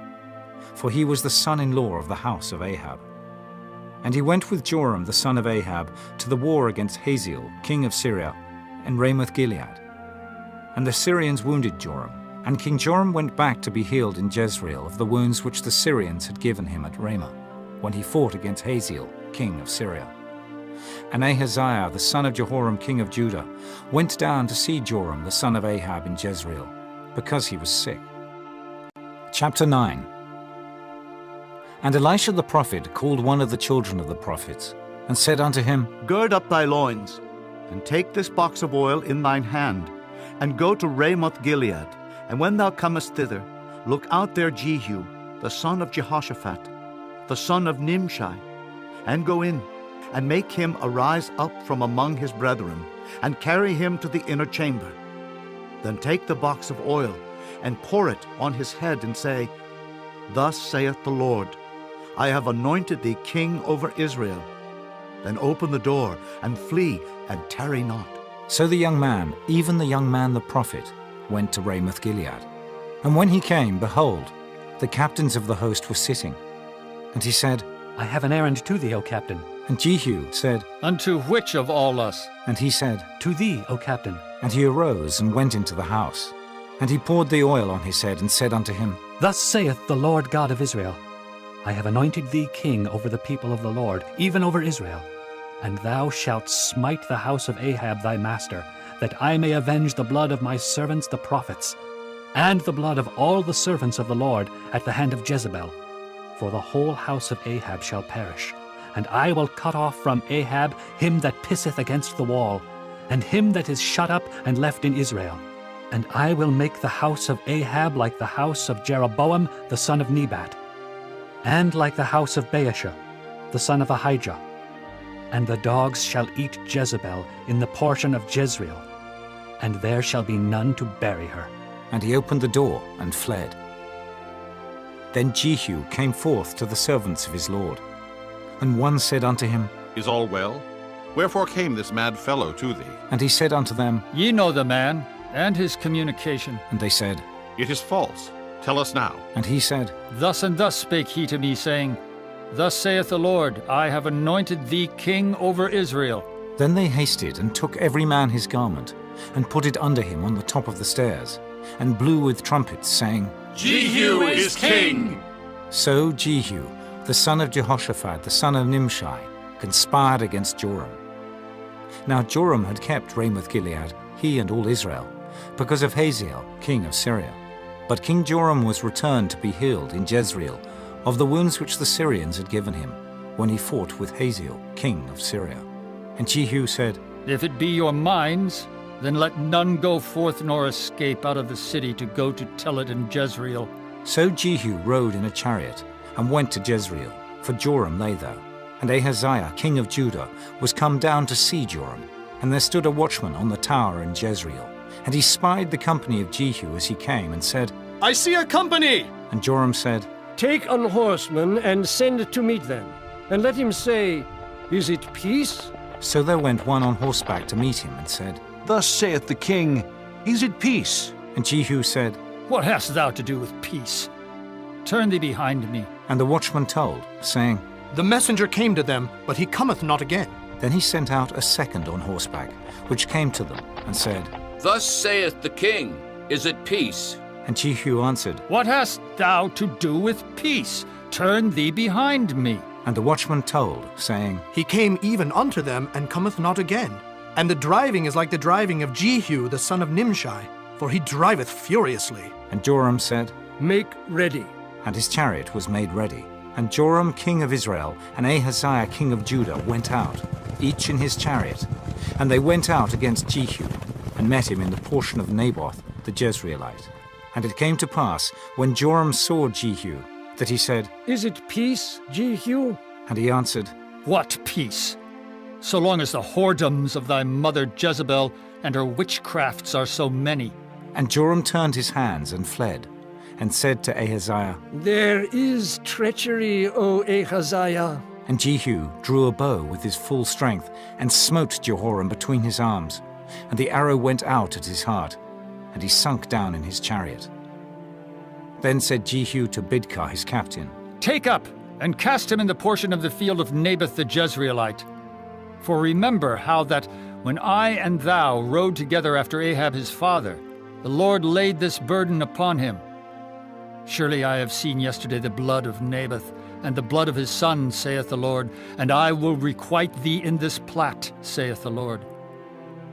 for he was the son-in-law of the house of Ahab. And he went with Joram the son of Ahab to the war against Hazael, king of Syria, in Ramoth-Gilead. And the Syrians wounded Joram, And King Joram went back to be healed in Jezreel of the wounds which the Syrians had given him at Ramah, when he fought against Hazael, king of Syria. And Ahaziah, the son of Jehoram, king of Judah, went down to see Joram, the son of Ahab, in Jezreel, because he was sick. Chapter 9. And Elisha the prophet called one of the children of the prophets, and said unto him, Gird up thy loins, and take this box of oil in thine hand, and go to Ramoth Gilead. And when thou comest thither, look out there Jehu, the son of Jehoshaphat, the son of Nimshi, and go in, and make him arise up from among his brethren, and carry him to the inner chamber. Then take the box of oil, and pour it on his head, and say, Thus saith the Lord, I have anointed thee king over Israel. Then open the door, and flee, and tarry not. So the young man, even the young man the prophet, went to Ramoth Gilead. And when he came, behold, the captains of the host were sitting. And he said, I have an errand to thee, O captain. And Jehu said, Unto which of all us? And he said, To thee, O captain. And he arose and went into the house. And he poured the oil on his head, and said unto him, Thus saith the Lord God of Israel, I have anointed thee king over the people of the Lord, even over Israel. And thou shalt smite the house of Ahab thy master, that I may avenge the blood of my servants the prophets, and the blood of all the servants of the Lord at the hand of Jezebel. For the whole house of Ahab shall perish, and I will cut off from Ahab him that pisseth against the wall, and him that is shut up and left in Israel. And I will make the house of Ahab like the house of Jeroboam the son of Nebat, and like the house of Baasha the son of Ahijah. And the dogs shall eat Jezebel in the portion of Jezreel, and there shall be none to bury her. And he opened the door and fled. Then Jehu came forth to the servants of his lord. And one said unto him, Is all well? Wherefore came this mad fellow to thee? And he said unto them, Ye know the man, and his communication. And they said, It is false. Tell us now. And he said, Thus and thus spake he to me, saying, Thus saith the Lord, I have anointed thee king over Israel. Then they hasted and took every man his garment, and put it under him on the top of the stairs, and blew with trumpets, saying, Jehu is king! So Jehu, the son of Jehoshaphat, the son of Nimshi, conspired against Joram. Now Joram had kept Ramoth Gilead, he and all Israel, because of Hazael, king of Syria. But King Joram was returned to be healed in Jezreel of the wounds which the Syrians had given him, when he fought with Hazael, king of Syria. And Jehu said, If it be your minds, then let none go forth nor escape out of the city to go to tell it in Jezreel. So Jehu rode in a chariot, and went to Jezreel, for Joram lay there. And Ahaziah, king of Judah, was come down to see Joram. And there stood a watchman on the tower in Jezreel. And he spied the company of Jehu as he came, and said, I see a company! And Joram said, Take an horseman and send to meet them, and let him say, Is it peace? So there went one on horseback to meet him, and said, Thus saith the king, Is it peace? And Jehu said, What hast thou to do with peace? Turn thee behind me. And the watchman told, saying, The messenger came to them, but he cometh not again. Then he sent out a second on horseback, which came to them, and said, Thus saith the king, Is it peace? And Jehu answered, What hast thou to do with peace? Turn thee behind me. And the watchman told, saying, He came even unto them, and cometh not again. And the driving is like the driving of Jehu the son of Nimshi, for he driveth furiously. And Joram said, Make ready. And his chariot was made ready. And Joram king of Israel and Ahaziah king of Judah went out, each in his chariot. And they went out against Jehu, and met him in the portion of Naboth the Jezreelite. And it came to pass, when Joram saw Jehu, that he said, Is it peace, Jehu? And he answered, What peace? So long as the whoredoms of thy mother Jezebel and her witchcrafts are so many. And Joram turned his hands and fled, and said to Ahaziah, There is treachery, O Ahaziah. And Jehu drew a bow with his full strength, and smote Jehoram between his arms. And the arrow went out at his heart, and he sunk down in his chariot. Then said Jehu to Bidkar his captain, Take up, and cast him in the portion of the field of Naboth the Jezreelite. For remember how that, when I and thou rode together after Ahab his father, The Lord laid this burden upon him. Surely I have seen yesterday the blood of Naboth, and the blood of his son, saith the Lord, and I will requite thee in this plat, saith the Lord.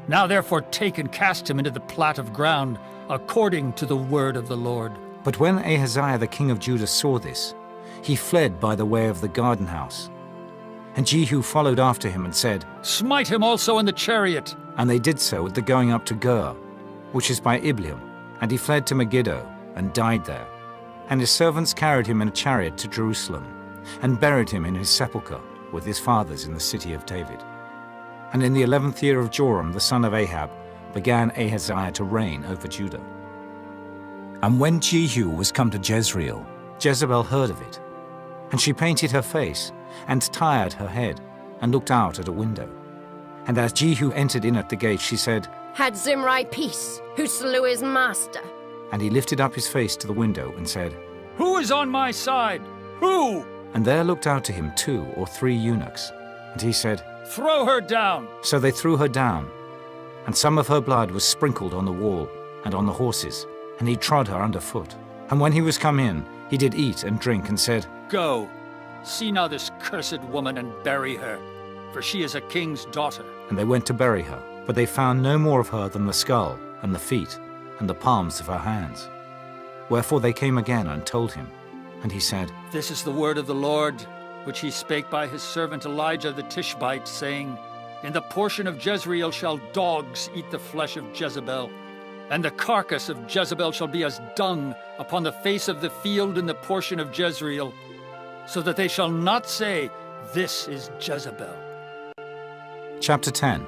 Now therefore take and cast him into the plat of ground, according to the word of the Lord. But when Ahaziah the king of Judah saw this, he fled by the way of the garden house. And Jehu followed after him and said, Smite him also in the chariot. And they did so at the going up to Gur, which is by Ibleam. And he fled to Megiddo, and died there. And his servants carried him in a chariot to Jerusalem, and buried him in his sepulchre with his fathers in the city of David. And in the 11th year of Joram the son of Ahab began Ahaziah to reign over Judah. And when Jehu was come to Jezreel, Jezebel heard of it. And she painted her face, and tired her head, and looked out at a window. And as Jehu entered in at the gate, she said, Had Zimri peace, who slew his master? And he lifted up his face to the window and said, Who is on my side? Who? And there looked out to him 2 or 3 eunuchs. And he said, Throw her down. So they threw her down. And some of her blood was sprinkled on the wall and on the horses, and he trod her under foot. And when he was come in, he did eat and drink, and said, Go, see now this cursed woman, and bury her, for she is a king's daughter. And they went to bury her, but they found no more of her than the skull, and the feet, and the palms of her hands. Wherefore they came again and told him. And he said, This is the word of the Lord, which he spake by his servant Elijah the Tishbite, saying, In the portion of Jezreel shall dogs eat the flesh of Jezebel, and the carcass of Jezebel shall be as dung upon the face of the field in the portion of Jezreel, so that they shall not say, This is Jezebel. Chapter 10.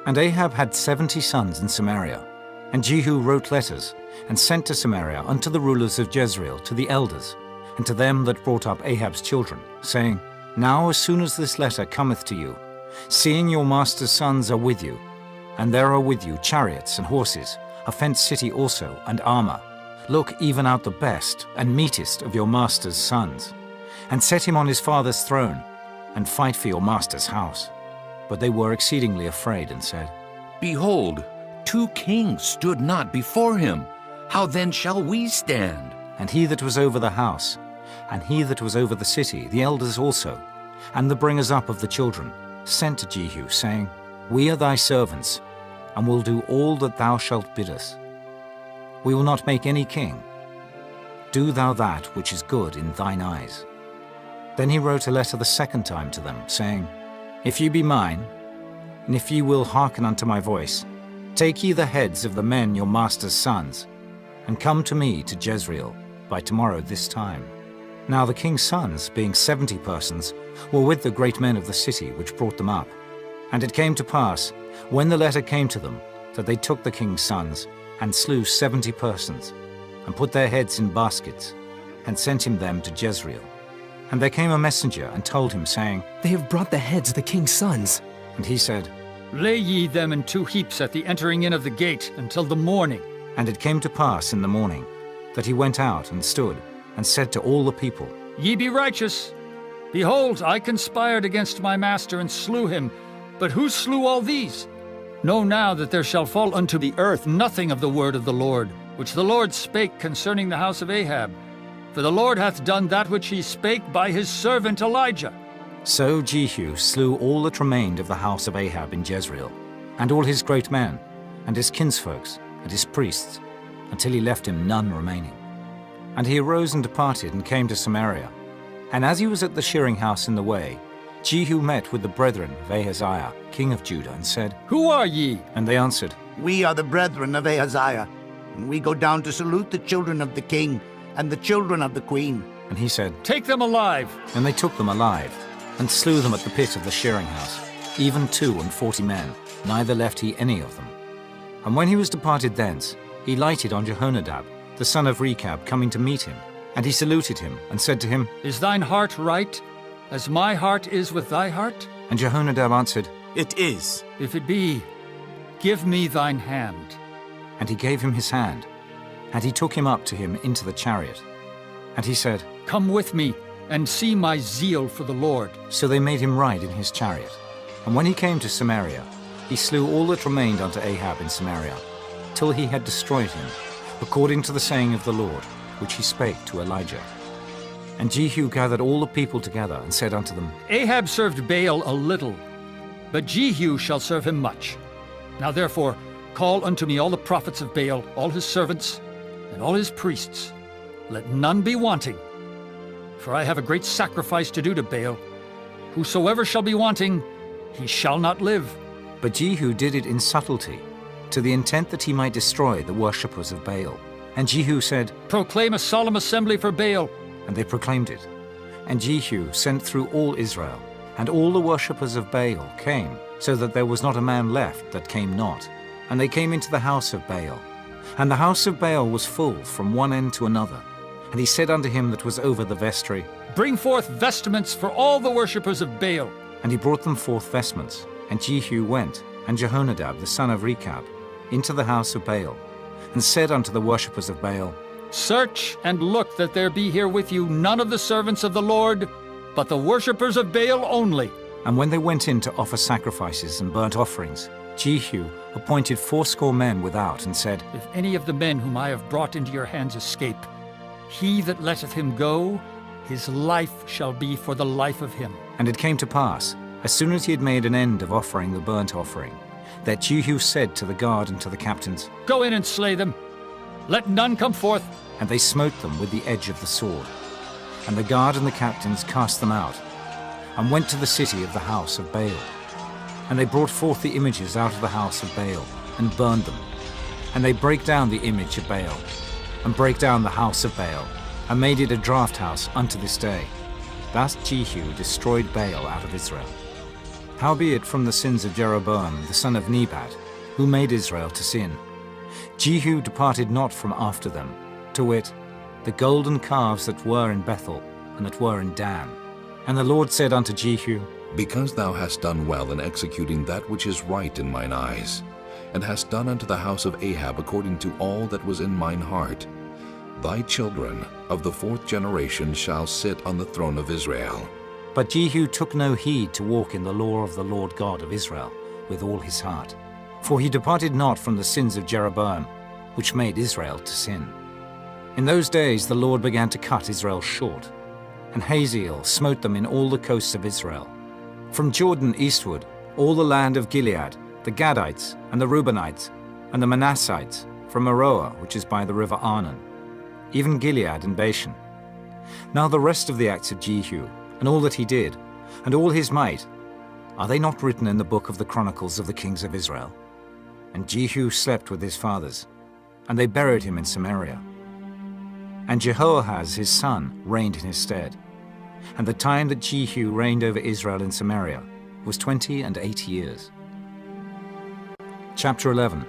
And Ahab had 70 sons in Samaria. And Jehu wrote letters, and sent to Samaria unto the rulers of Jezreel, to the elders, and to them that brought up Ahab's children, saying, Now as soon as this letter cometh to you, seeing your master's sons are with you, and there are with you chariots and horses, a fenced city also, and armor, look even out the best and meetest of your master's sons, and set him on his father's throne, and fight for your master's house. But they were exceedingly afraid, and said, Behold, 2 kings stood not before him. How then shall we stand? And he that was over the house, and he that was over the city, the elders also, and the bringers up of the children, sent to Jehu, saying, We are thy servants, and will do all that thou shalt bid us. We will not make any king. Do thou that which is good in thine eyes. Then he wrote a letter the second time to them, saying, If ye be mine, and if ye will hearken unto my voice, take ye the heads of the men your master's sons, and come to me to Jezreel by tomorrow this time. Now the king's sons, being 70 persons, were with the great men of the city which brought them up. And it came to pass, when the letter came to them, that they took the king's sons, and slew 70 persons, and put their heads in baskets, and sent him them to Jezreel. And there came a messenger, and told him, saying, They have brought the heads of the king's sons. And he said, Lay ye them in 2 heaps at the entering in of the gate until the morning. And it came to pass in the morning, that he went out and stood, and said to all the people, Ye be righteous. Behold, I conspired against my master, and slew him. But who slew all these? Know now that there shall fall unto the earth nothing of the word of the Lord, which the Lord spake concerning the house of Ahab. For the Lord hath done that which he spake by his servant Elijah. So Jehu slew all that remained of the house of Ahab in Jezreel, and all his great men, and his kinsfolks, and his priests, until he left him none remaining. And he arose and departed, and came to Samaria. And as he was at the shearing house in the way, Jehu met with the brethren of Ahaziah, king of Judah, and said, Who are ye? And they answered, We are the brethren of Ahaziah, and we go down to salute the children of the king and the children of the queen. And he said, Take them alive. And they took them alive, and slew them at the pit of the shearing house, even 42 men, neither left he any of them. And when he was departed thence, he lighted on Jehonadab, the son of Rechab, coming to meet him. And he saluted him, and said to him, Is thine heart right, as my heart is with thy heart? And Jehonadab answered, It is. If it be, give me thine hand. And he gave him his hand, and he took him up to him into the chariot. And he said, Come with me, and see my zeal for the Lord. So they made him ride in his chariot. And when he came to Samaria, he slew all that remained unto Ahab in Samaria, till he had destroyed him, according to the saying of the Lord, which he spake to Elijah. And Jehu gathered all the people together, and said unto them, Ahab served Baal a little, but Jehu shall serve him much. Now therefore call unto me all the prophets of Baal, all his servants, and all his priests. Let none be wanting. For I have a great sacrifice to do to Baal. Whosoever shall be wanting, he shall not live. But Jehu did it in subtlety, to the intent that he might destroy the worshippers of Baal. And Jehu said, Proclaim a solemn assembly for Baal. And they proclaimed it. And Jehu sent through all Israel, and all the worshippers of Baal came, so that there was not a man left that came not. And they came into the house of Baal. And the house of Baal was full from one end to another. And he said unto him that was over the vestry, Bring forth vestments for all the worshippers of Baal. And he brought them forth vestments. And Jehu went, and Jehonadab the son of Rechab, into the house of Baal, and said unto the worshippers of Baal, Search and look that there be here with you none of the servants of the Lord, but the worshippers of Baal only. And when they went in to offer sacrifices and burnt offerings, Jehu appointed 80 men without, and said, If any of the men whom I have brought into your hands escape, he that letteth him go, his life shall be for the life of him. And it came to pass, as soon as he had made an end of offering the burnt offering, that Jehu said to the guard and to the captains, Go in and slay them. Let none come forth. And they smote them with the edge of the sword. And the guard and the captains cast them out, and went to the city of the house of Baal. And they brought forth the images out of the house of Baal, and burned them. And they brake down the image of Baal, and brake down the house of Baal, and made it a draught house unto this day. Thus Jehu destroyed Baal out of Israel. Howbeit from the sins of Jeroboam the son of Nebat, who made Israel to sin, Jehu departed not from after them, to wit, the golden calves that were in Bethel, and that were in Dan. And the Lord said unto Jehu, Because thou hast done well in executing that which is right in mine eyes, and hast done unto the house of Ahab according to all that was in mine heart, thy children of the 4th generation shall sit on the throne of Israel. But Jehu took no heed to walk in the law of the Lord God of Israel with all his heart. For he departed not from the sins of Jeroboam, which made Israel to sin. In those days the Lord began to cut Israel short, and Hazael smote them in all the coasts of Israel. From Jordan eastward, all the land of Gilead, the Gadites, and the Reubenites, and the Manassites, from Aroah, which is by the river Arnon, even Gilead and Bashan. Now the rest of the acts of Jehu, and all that he did, and all his might, are they not written in the book of the Chronicles of the kings of Israel? And Jehu slept with his fathers, and they buried him in Samaria. And Jehoahaz his son reigned in his stead. And the time that Jehu reigned over Israel in Samaria was 28 years. Chapter 11.